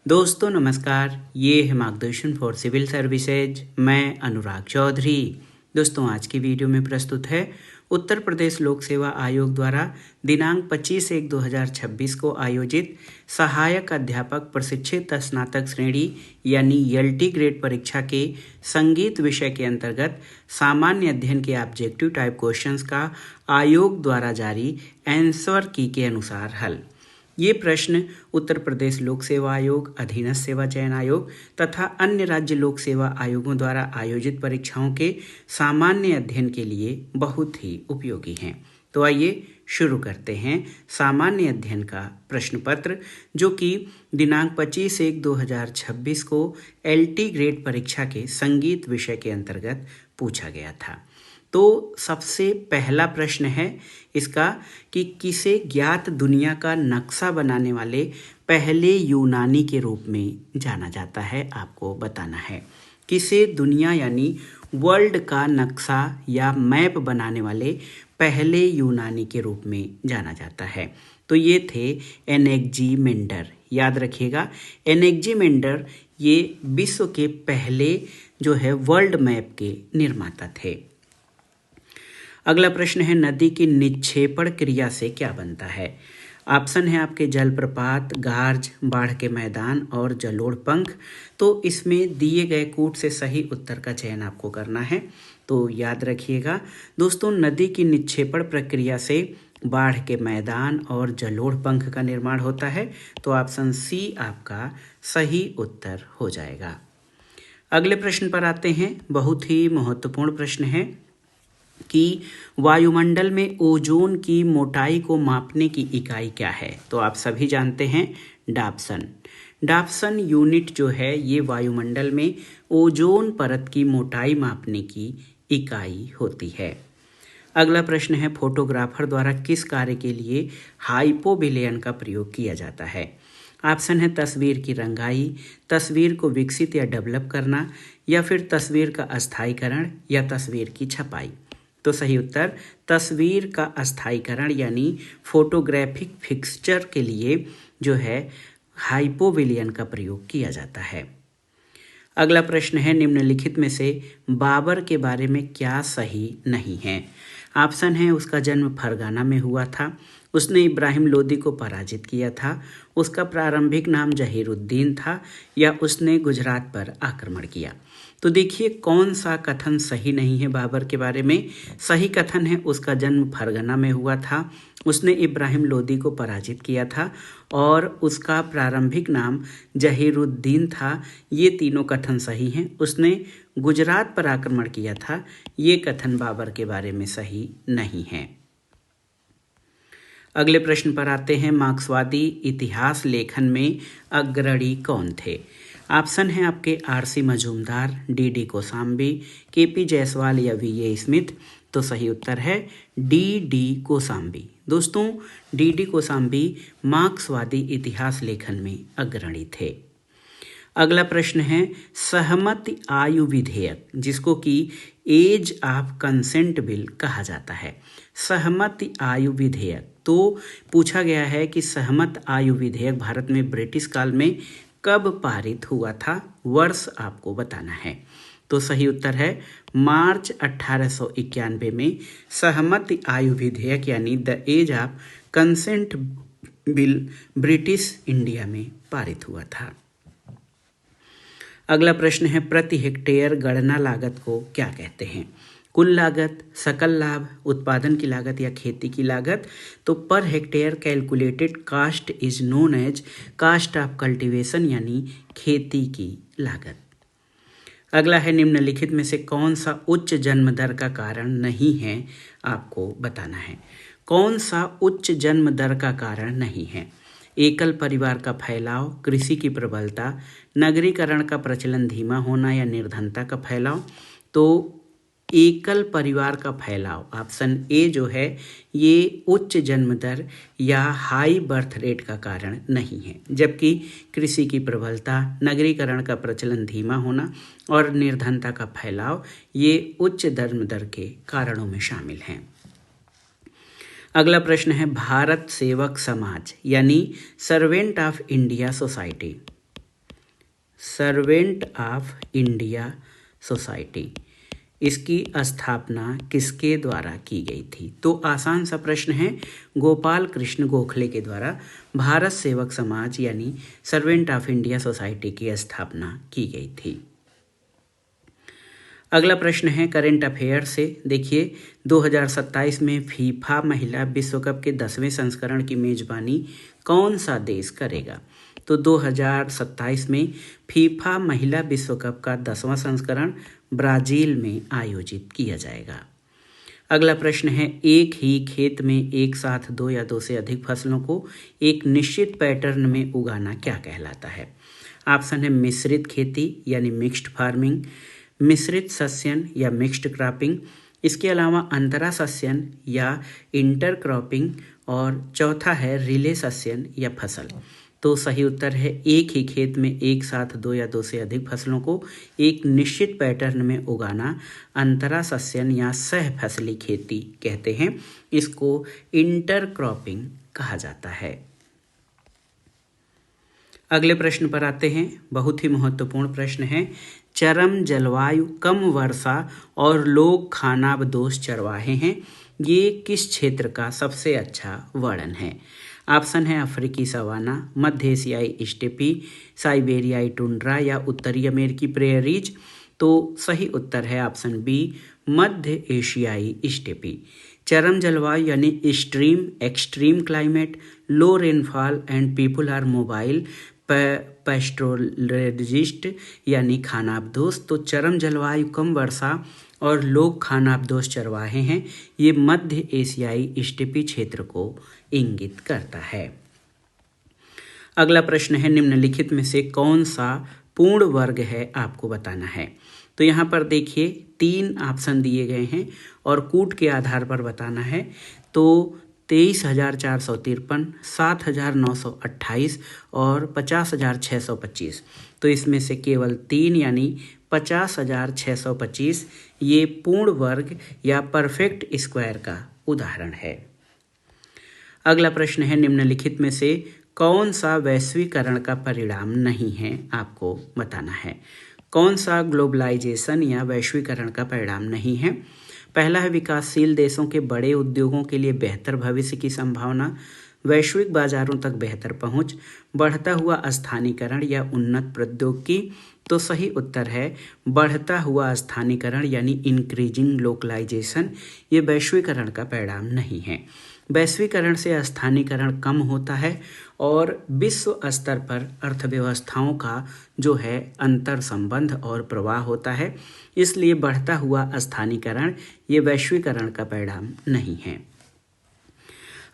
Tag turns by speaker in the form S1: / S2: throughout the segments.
S1: दोस्तों नमस्कार, ये है मार्गदर्शन फॉर सिविल सर्विसेज। मैं अनुराग चौधरी। दोस्तों आज की वीडियो में प्रस्तुत है उत्तर प्रदेश लोक सेवा आयोग द्वारा दिनांक 25/1/2026 को आयोजित सहायक अध्यापक प्रशिक्षित स्नातक श्रेणी यानी एलटी ग्रेड परीक्षा के संगीत विषय के अंतर्गत सामान्य अध्ययन के ऑब्जेक्टिव टाइप क्वेश्चंस का आयोग द्वारा जारी आंसर की के अनुसार हल। ये प्रश्न उत्तर प्रदेश लोक सेवा आयोग, अधीनस्थ सेवा चयन आयोग तथा अन्य राज्य लोक सेवा आयोगों द्वारा आयोजित परीक्षाओं के सामान्य अध्ययन के लिए बहुत ही उपयोगी हैं। तो आइए शुरू करते हैं सामान्य अध्ययन का प्रश्न पत्र, जो कि दिनांक 25/1/2026 को एलटी ग्रेड परीक्षा के संगीत विषय के अंतर्गत पूछा गया था। तो सबसे पहला प्रश्न है इसका कि किसे ज्ञात दुनिया का नक्शा बनाने वाले पहले यूनानी के रूप में जाना जाता है, आपको बताना है। किसे दुनिया यानी वर्ल्ड का नक्शा या मैप बनाने वाले पहले यूनानी के रूप में जाना जाता है। तो ये थे एनेक्जीमेंडर। याद रखिएगा, एनेक्जीमेंडर ये विश्व के पहले जो है वर्ल्ड मैप के निर्माता थे। अगला प्रश्न है नदी की निक्षेपण क्रिया से क्या बनता है। ऑप्शन है आपके जलप्रपात, गार्ज, बाढ़ के मैदान और जलोढ़ पंख। तो इसमें दिए गए कूट से सही उत्तर का चयन आपको करना है। तो याद रखिएगा दोस्तों, नदी की निक्षेपण प्रक्रिया से बाढ़ के मैदान और जलोढ़ पंख का निर्माण होता है। तो ऑप्शन सी आपका सही उत्तर हो जाएगा। अगले प्रश्न पर आते हैं। बहुत ही महत्वपूर्ण प्रश्न है कि वायुमंडल में ओजोन की मोटाई को मापने की इकाई क्या है। तो आप सभी जानते हैं डाप्सन। डाप्सन यूनिट जो है ये वायुमंडल में ओजोन परत की मोटाई मापने की इकाई होती है। अगला प्रश्न है फोटोग्राफर द्वारा किस कार्य के लिए हाइपोविलियन का प्रयोग किया जाता है। ऑप्शन है तस्वीर की रंगाई, तस्वीर को विकसित या डेवलप करना, या फिर तस्वीर का अस्थायीकरण या तस्वीर की छपाई। तो सही उत्तर तस्वीर का अस्थायीकरण यानी फोटोग्राफिक फिक्सचर के लिए जो है हाइपोविलियन का प्रयोग किया जाता है। अगला प्रश्न है निम्नलिखित में से बाबर के बारे में क्या सही नहीं है। ऑप्शन है उसका जन्म फरगाना में हुआ था, उसने इब्राहिम लोदी को पराजित किया था, उसका प्रारंभिक नाम जहीरुद्दीन था, या उसने गुजरात पर आक्रमण किया। तो देखिए कौन सा कथन सही नहीं है बाबर के बारे में। सही कथन है उसका जन्म फरगना में हुआ था, उसने इब्राहिम लोदी को पराजित किया था और उसका प्रारंभिक नाम जहीरुद्दीन था। ये तीनों कथन सही हैं। उसने गुजरात पर आक्रमण किया था, ये कथन बाबर के बारे में सही नहीं है। अगले प्रश्न पर आते हैं। मार्क्सवादी इतिहास लेखन में अग्रणी कौन थे। ऑप्शन है आपके RC Majumdar, D Kosambi, KP Jaiswal या वी स्मिथ। तो सही उत्तर है डी कोसाम्बी। दोस्तों डी कोसाम्बी मार्क्सवादी इतिहास लेखन में अग्रणी थे। अगला प्रश्न है सहमति आयु विधेयक, जिसको कि एज ऑफ कंसेंट बिल कहा जाता है। सहमति आयु विधेयक, तो पूछा गया है कि सहमत आयु विधेयक भारत में ब्रिटिश काल में कब पारित हुआ था, वर्ष आपको बताना है। तो सही उत्तर है मार्च 1891 में सहमति आयु विधेयक यानी the age of consent bill British India में पारित हुआ था। अगला प्रश्न है प्रति हेक्टेयर गणना लागत को क्या कहते हैं। कुल लागत, सकल लाभ, उत्पादन की लागत या खेती की लागत। तो पर hectare calculated cost is known as cost of cultivation यानी खेती की लागत। अगला है निम्नलिखित में से कौन सा उच्च जन्म दर का कारण नहीं है, आपको बताना है। कौन सा उच्च जन्म दर का कारण नहीं है। एकल परिवार का फैलाव, कृषि की प्रबलता, नगरीकरण का प्रचलन धीमा होना या निर्धनता का फैलाव। तो एकल परिवार का फैलाव, ऑप्शन ए जो है ये उच्च जन्म दर या हाई बर्थ रेट का कारण नहीं है, जबकि कृषि की प्रबलता, नगरीकरण का प्रचलन धीमा होना और निर्धनता का फैलाव ये उच्च जन्म दर के कारणों में शामिल हैं। अगला प्रश्न है भारत सेवक समाज यानी servant of India society servant of India society, इसकी स्थापना किसके द्वारा की गई थी? तो आसान सा प्रश्न है, गोपाल कृष्ण गोखले के द्वारा भारत सेवक समाज यानी सर्वेंट ऑफ इंडिया सोसाइटी की स्थापना की गई थी। अगला प्रश्न है करंट अफेयर से। देखिए 2027 में फीफा महिला विश्व कप के 10वें संस्करण की मेजबानी कौन सा देश करेगा? तो 2027 में फीफा महिला विश्व कप का 10वां संस्करण ब्राजील में आयोजित किया जाएगा। अगला प्रश्न है एक ही खेत में एक साथ दो या दो से अधिक फसलों को एक निश्चित पैटर्न में उगाना क्या कहलाता है? ऑप्शन है मिश्रित खेती यानी मिक्स्ड फार्मिंग, मिश्रित सस्यन या मिक्स्ड क्रॉपिंग, इसके अलावा अंतरा सस्यन या इंटरक्रॉपिंग, और चौथा है रिले सस्यन या फसल। तो सही उत्तर है एक ही खेत में एक साथ दो या दो से अधिक फसलों को एक निश्चित पैटर्न में उगाना अंतरा सस्यन या सह फसली खेती कहते हैं। इसको इंटरक्रॉपिंग कहा जाता है। अगले प्रश्न पर आते हैं, बहुत ही महत्वपूर्ण प्रश्न है। चरम जलवायु, कम वर्षा और लोग खानाबदोश चरवाहे हैं, ये किस क्षेत्र का सबसे अच्छा वर्णन है? ऑप्शन है अफ्रीकी सवाना, मध्य एशियाई स्टेपी, साइबेरियाई टुंड्रा या उत्तरी अमेरिकी प्रेयरीज। तो सही उत्तर है ऑप्शन बी, मध्य एशियाई स्टेपी। चरम जलवायु यानी extreme climate, low rainfall and people are mobile, pastoralist यानी खानाबदोश। तो चरम जलवायु, कम वर्षा और लोग खानाबदोश चरवाहे हैं, ये मध्य एशियाई स्टेपी क्षेत्र को इंगित करता है। अगला प्रश्न है निम्नलिखित में से कौन सा पूर्ण वर्ग है, आपको बताना है। तो यहाँ पर देखिए 3 ऑप्शन दिए गए हैं और कूट के आधार पर बताना है। तो 23,453, 7,928 और 50,625। तो इसमें से केवल 3 यानी 50,625 ये पूर्ण वर्ग या परफेक्ट स्क्वायर का उदाहरण है। अगला प्रश्न है निम्नलिखित में से कौन सा वैश्वीकरण का परिणाम नहीं है, आपको बताना है। कौन सा ग्लोबलाइजेशन या वैश्वीकरण का परिणाम नहीं है? पहला है विकासशील देशों के बड़े उद्योगों के लिए बेहतर भविष्य की संभावना, वैश्विक बाजारों तक बेहतर पहुंच, बढ़ता हुआ स्थानीयकरण या उन्नत प्रौद्योगिकी। तो सही उत्तर है बढ़ता हुआ स्थानीयकरण यानी इंक्रीजिंग लोकलाइजेशन, ये वैश्वीकरण का परिणाम नहीं है। वैश्वीकरण से स्थानीयकरण कम होता है और विश्व स्तर पर अर्थव्यवस्थाओं का जो है अंतर संबंध और प्रवाह होता है, इसलिए बढ़ता हुआ स्थानीयकरण ये वैश्वीकरण का परिणाम नहीं है।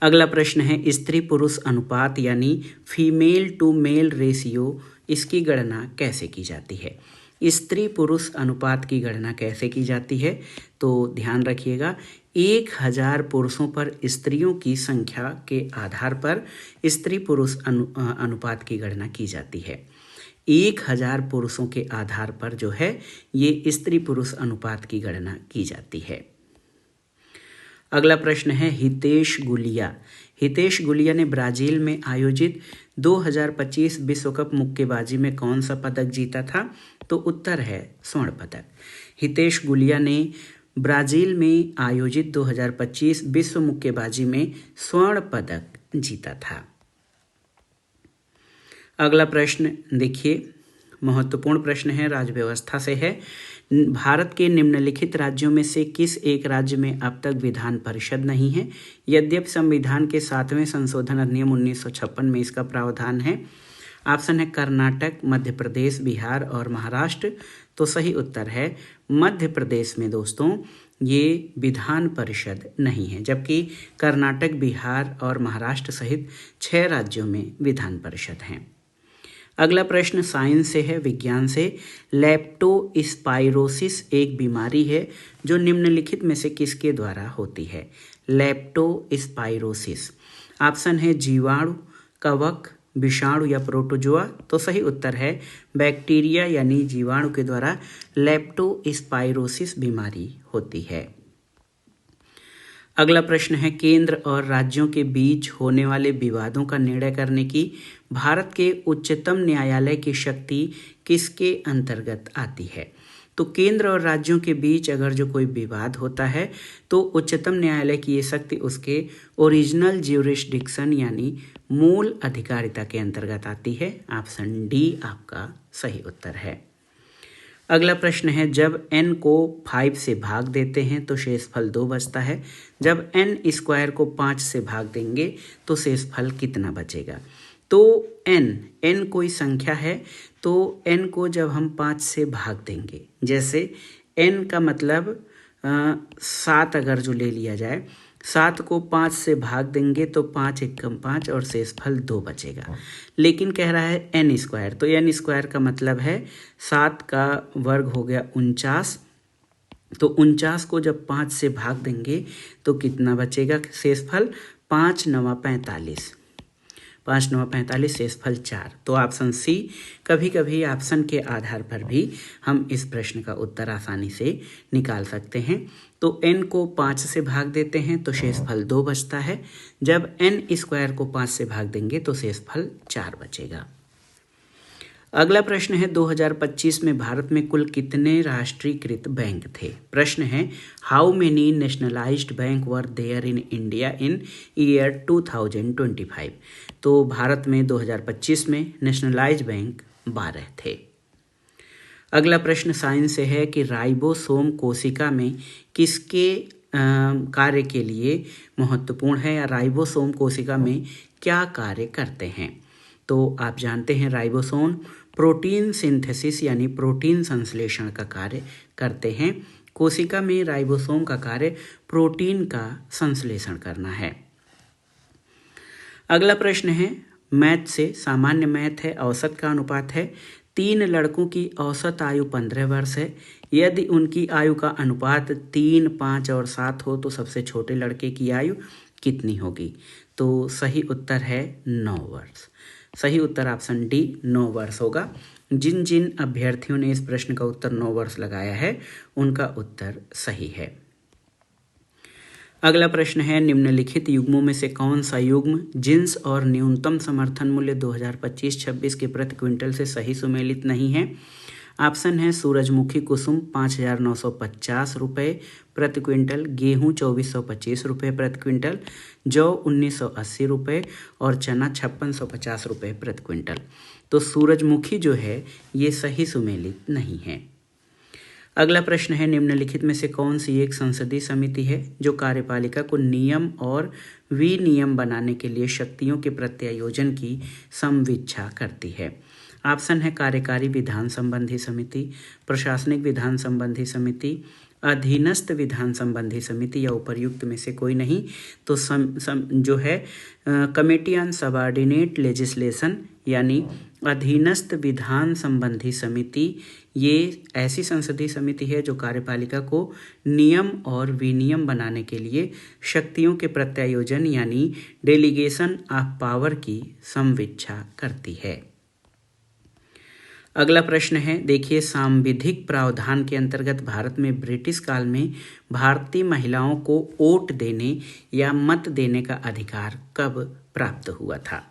S1: अगला प्रश्न है स्त्री पुरुष अनुपात यानी फीमेल टू मेल रेशियो, इसकी गणना कैसे की जाती है? स्त्री पुरुष अनुपात की गणना कैसे की जाती है? तो ध्यान रखिएगा 1000 पुरुषों पर स्त्रियों की संख्या के आधार पर स्त्री पुरुष अनुपात की गणना की जाती है। 1000 पुरुषों के आधार पर जो है ये स्त्री पुरुष अनुपात की गणना की जाती है। अगला प्रश्न है हितेश गुलिया। हितेश गुलिया ने ब्राजील में आयोजित 2025 विश्व कप मुक्केबाजी में कौन सा पदक जीता था? तो उत्तर है स्वर्ण पदक। हितेश गुलिया ने ब्राजील में आयोजित 2025 विश्व मुक्केबाजी में स्वर्ण पदक जीता था। अगला प्रश्न देखिए महत्वपूर्ण प्रश्न है, राज्य व्यवस्था से है। भारत के निम्नलिखित राज्यों में से किस एक राज्य में अब तक विधान परिषद नहीं है? यद्यपि संविधान के 7वें संशोधन अधिनियम 1956 में इसका प्रावधान है। ऑप्शन है कर्नाटक, मध्य प्रदेश, बिहार और महाराष्ट्र। तो सही उत्तर है मध्य प्रदेश में दोस्तों ये विधान परिषद नहीं है, जबकि कर्नाटक, बिहार और महाराष्ट्र सहित 6 राज्यों में विधान परिषद हैं। अगला प्रश्न साइंस से है, विज्ञान से। लेप्टोस्पाइरोसिस एक बीमारी है जो निम्नलिखित में से किसके द्वारा होती है? लेप्टोस्पाइरोसिस। ऑप्शन है जीवाणु, कवक, विषाणु या प्रोटोजोआ। तो सही उत्तर है बैक्टीरिया यानी जीवाणु के द्वारा लेप्टोस्पाइरोसिस बीमारी होती है। अगला प्रश्न है, केंद्र और राज्यों के बीच होने वाले विवादों का निर्णय करने की भारत के उच्चतम न्यायालय की शक्ति किसके अंतर्गत आती है? तो केंद्र और राज्यों के बीच अगर जो कोई विवाद होता है तो उच्चतम न्यायालय की ये शक्ति उसके ओरिजिनल ज्यूरिसडिक्शन यानी मूल अधिकारिता के अंतर्गत आती है। ऑप्शन डी आपका सही उत्तर है। अगला प्रश्न है, जब n को 5 से भाग देते हैं तो शेषफल 2 बचता है। जब n स्क्वायर को 5 से भाग देंगे तो शेषफल कितना बचेगा? तो n कोई संख्या है तो n को जब हम 5 से भाग देंगे, जैसे n का मतलब 7 अगर जो ले लिया जाए, 7 को 5 से भाग देंगे तो 5 एकम 5 और शेषफल 2 बचेगा। लेकिन कह रहा है n स्क्वायर, तो n स्क्वायर का मतलब है 7 का वर्ग हो गया 49, तो 49 को जब 5 से भाग देंगे तो कितना बचेगा शेषफल? 5 9 45, 5 9 45, शेषफल 4। तो ऑप्शन सी। कभी कभी ऑप्शन के आधार पर भी हम इस प्रश्न का उत्तर आसानी से निकाल सकते हैं। तो n को 5 से भाग देते हैं तो शेषफल 2 बचता है। जब n स्क्वायर को 5 से भाग देंगे तो शेषफल 4 बचेगा। अगला प्रश्न है, 2025 में भारत में कुल कितने राष्ट्रीयकृत बैंक थे? प्रश्न है, how many nationalised bank were there in India in year 2025? तो भारत में 2025 में नेशनलाइज्ड बैंक 12 थे। अगला प्रश्न साइंस से है कि राइबोसोम कोशिका में किसके कार्य के लिए महत्वपूर्ण है, या राइबोसोम कोशिका में क्या कार्य करते हैं? तो आप जानते हैं राइबोसोम प्रोटीन सिंथेसिस यानी प्रोटीन संश्लेषण का कार्य करते हैं। कोशिका में राइबोसोम का कार्य प्रोटीन का संश्लेषण करना है। अगला प्रश्न है, मैथ से, सामान्य मैथ है, औसत का अनुपात है। 3 लड़कों की औसत आयु 15 वर्ष है। यदि उनकी आयु का अनुपात 3, 5 और 7 हो तो सबसे छोटे लड़के की आयु कितनी होगी? तो सही उत्तर है 9 वर्ष। सही उत्तर ऑप्शन डी 9 वर्ष होगा। जिन जिन अभ्यर्थियों ने इस प्रश्न का उत्तर 9 वर्ष लगाया है उनका उत्तर सही है। अगला प्रश्न है, निम्नलिखित युग्मों में से कौन सा युग्म जिंस और न्यूनतम समर्थन मूल्य 2025-26 के प्रति क्विंटल से सही सुमेलित नहीं है? ऑप्शन है, सूरजमुखी कुसुम 5,950 रुपये प्रति क्विंटल, गेहूं 2,425 रुपये प्रति क्विंटल, जौ 1,980 रुपये और चना 5,650 रुपये प्रति क्विंटल। तो सूरजमुखी जो है ये सही सुमेलित नहीं है। अगला प्रश्न है, निम्नलिखित में से कौन सी एक संसदीय समिति है जो कार्यपालिका को नियम और विनियम बनाने के लिए शक्तियों के प्रत्यायोजन की समीक्षा करती है? ऑप्शन है, कार्यकारी विधान संबंधी समिति, प्रशासनिक विधान संबंधी समिति, अधीनस्थ विधान संबंधी समिति, या उपर्युक्त में से कोई नहीं। तो जो है कमेटी ऑन सबऑर्डिनेट लेजिस्लेशन यानी अधीनस्थ विधान संबंधी समिति, ये ऐसी संसदीय समिति है जो कार्यपालिका को नियम और विनियम बनाने के लिए शक्तियों के प्रत्यायोजन यानी डेलीगेशन ऑफ पावर की समीक्षा करती है। अगला प्रश्न है, देखिए, सांविधिक प्रावधान के अंतर्गत भारत में ब्रिटिश काल में भारतीय महिलाओं को वोट देने या मत देने का अधिकार कब प्राप्त हुआ था?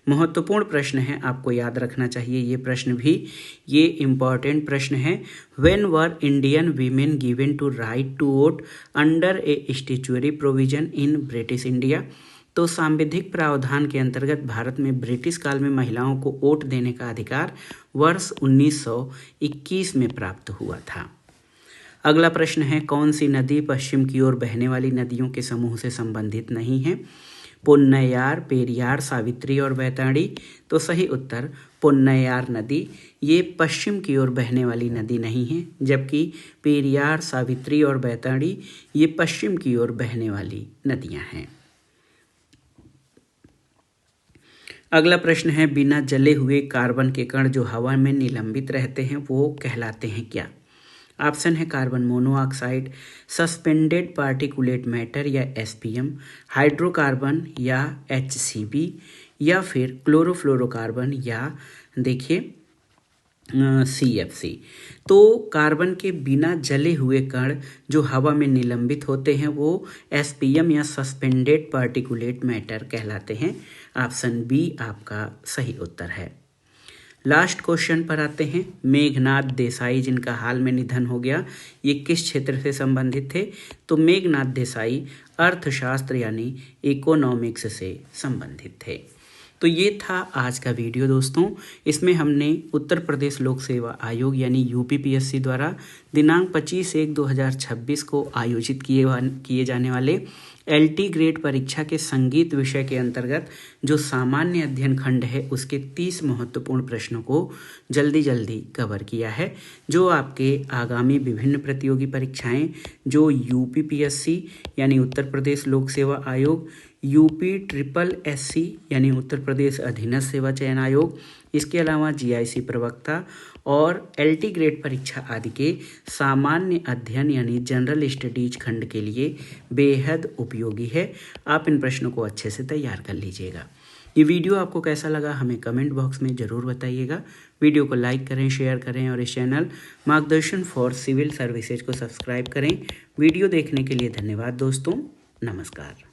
S1: महत्वपूर्ण प्रश्न है, आपको याद रखना चाहिए ये प्रश्न भी। ये इम्पॉर्टेंट प्रश्न है। When were Indian women given to right to vote under a statutory provision in British India? तो सांविधिक प्रावधान के अंतर्गत भारत में ब्रिटिश काल में महिलाओं को वोट देने का अधिकार वर्ष 1921 में प्राप्त हुआ था। अगला प्रश्न है, कौन सी नदी पश्चिम की ओर बहने वाली नदियों के समूह से संबंधित नहीं है? पोन्नैयार, पेरियार, सावित्री और बैतरणी। तो सही उत्तर पोन्नैयार नदी ये पश्चिम की ओर बहने वाली नदी नहीं है, जबकि पेरियार, सावित्री और बैतरणी ये पश्चिम की ओर बहने वाली नदियां हैं। अगला प्रश्न है, बिना जले हुए कार्बन के कण जो हवा में निलंबित रहते हैं वो कहलाते हैं क्या? ऑप्शन है, carbon monoxide, suspended particulate matter या SPM, हाइड्रोकार्बन या HCB, या फिर क्लोरोफ्लोरोकार्बन, या देखिए CFC। तो कार्बन के बिना जले हुए कण जो हवा में निलंबित होते हैं वो SPM या सस्पेंडेड पार्टिकुलेट मैटर कहलाते हैं। ऑप्शन बी आपका सही उत्तर है। लास्ट क्वेश्चन पर आते हैं। मेघनाथ देसाई जिनका हाल में निधन हो गया, ये किस क्षेत्र से संबंधित थे? तो मेघनाथ देसाई अर्थशास्त्र यानी इकोनॉमिक्स से संबंधित थे। तो ये था आज का वीडियो दोस्तों। इसमें हमने उत्तर प्रदेश लोक सेवा आयोग यानी UPPSC द्वारा दिनांक 25/1/2026 को आयोजित किए जाने वाले LT ग्रेड परीक्षा के संगीत विषय के अंतर्गत जो सामान्य अध्ययन खंड है उसके 30 महत्वपूर्ण प्रश्नों को जल्दी कवर किया है, जो आपके आगामी विभिन्न प्रतियोगी परीक्षाएं जो UPPSC यानी उत्तर प्रदेश लोक सेवा आयोग, UPSSC यानी उत्तर प्रदेश अधीनस्थ सेवा चयन आयोग, इसके अलावा GIC प्रवक्ता और LT ग्रेड परीक्षा आदि के सामान्य अध्ययन यानी जनरल स्टडीज खंड के लिए बेहद उपयोगी है। आप इन प्रश्नों को अच्छे से तैयार कर लीजिएगा। ये वीडियो आपको कैसा लगा हमें कमेंट बॉक्स में ज़रूर बताइएगा। वीडियो को लाइक करें, शेयर करें और इस चैनल मार्गदर्शन फॉर सिविल सर्विसेज को सब्सक्राइब करें। वीडियो देखने के लिए धन्यवाद दोस्तों। नमस्कार।